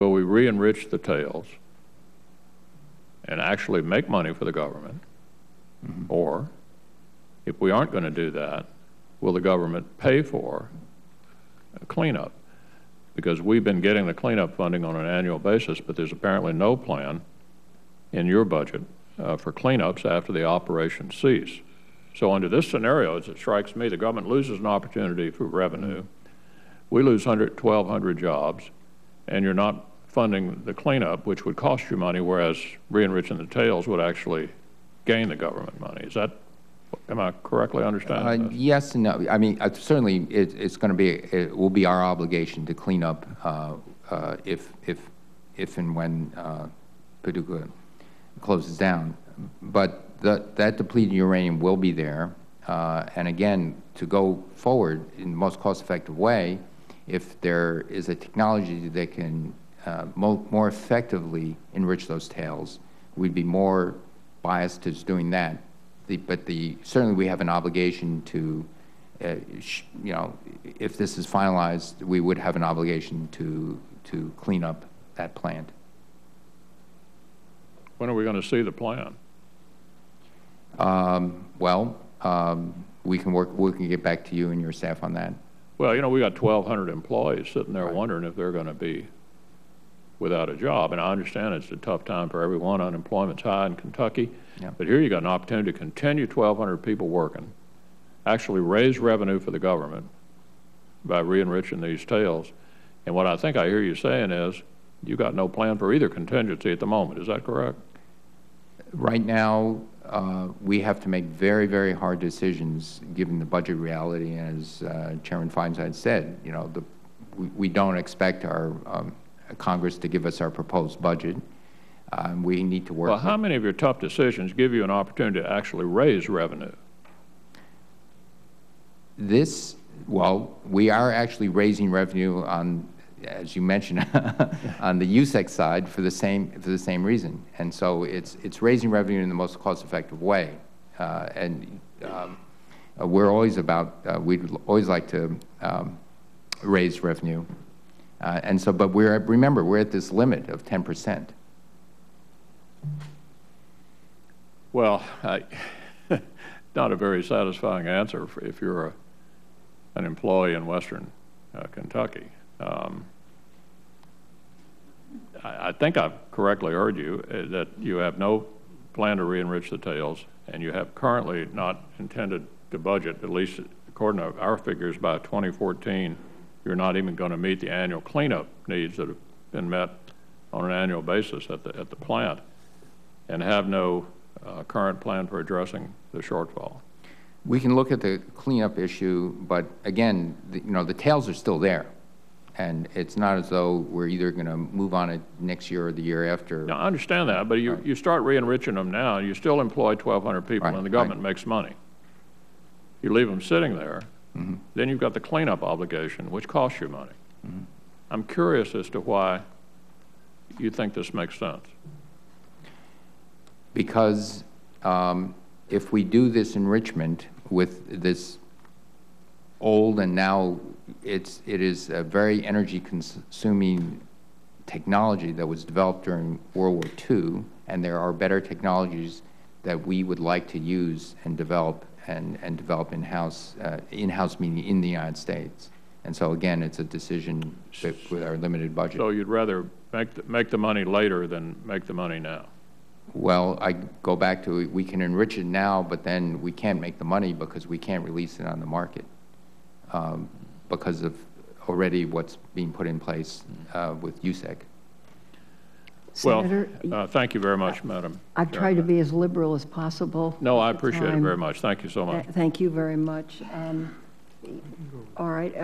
will we re-enrich the tails and actually make money for the government? Or, if we aren't going to do that, will the government pay for a cleanup? Because we've been getting the cleanup funding on an annual basis, but there's apparently no plan in your budget for cleanups after the operations cease. So under this scenario, as it strikes me, the government loses an opportunity for revenue. We lose 1,200 jobs, and you're not funding the cleanup, which would cost you money, whereas re-enriching the tails would actually gain the government money. Is that, am I correctly understanding this? Yes and no. I mean, certainly it's going to be, it will be our obligation to clean up if and when Paducah closes down. But that depleted uranium will be there. And again, to go forward in the most cost-effective way, if there is a technology that can more effectively enrich those tails, we'd be more biased to doing that. But certainly we have an obligation to, you know, if this is finalized, we would have an obligation to clean up that plant. When are we going to see the plan? We can get back to you and your staff on that. Well, you know, we got 1,200 employees sitting there wondering if they're going to be without a job. And I understand it's a tough time for everyone. Unemployment's high in Kentucky. Yeah. But here you got an opportunity to continue 1,200 people working, actually raise revenue for the government by re-enriching these tails. And what I think I hear you saying is you got no plan for either contingency at the moment. Is that correct? Right now, we have to make very, very hard decisions given the budget reality. As Chairman Feinstein said, you know, we don't expect our Congress to give us our proposed budget. We need to work. Well, how many of your tough decisions give you an opportunity to actually raise revenue? Well, we are actually raising revenue on, as you mentioned, on the USEC side for the same reason. And so it's raising revenue in the most cost-effective way. We're always about, we'd always like to raise revenue. But remember, we're at this limit of 10%. Well, not a very satisfying answer if you're an employee in Western Kentucky. I think I've correctly heard you that you have no plan to re-enrich the tails, and you have currently not intended to budget, at least according to our figures, by 2014. You're not even going to meet the annual cleanup needs that have been met on an annual basis at the plant, and have no current plan for addressing the shortfall. We can look at the cleanup issue, but again, you know, the tails are still there. And it's not as though we're either going to move on it next year or the year after. Now, I understand that, but you start re-enriching them now, and you still employ 1,200 people, and the government makes money. You leave them sitting there, then you've got the cleanup obligation, which costs you money. I'm curious as to why you think this makes sense. Because if we do this enrichment with this old, and now it is a very energy-consuming technology that was developed during World War II, and there are better technologies that we would like to use and develop in-house, meaning in the United States. And so again, it's a decision with our limited budget. So you'd rather make the money later than make the money now? Well, I go back to, we can enrich it now, but then we can't make the money because we can't release it on the market because of already what's being put in place with USEC. Senator, well, thank you very much, Madam I've tried to be as liberal as possible. No, I appreciate it very much. Thank you so much. Thank you very much. All right.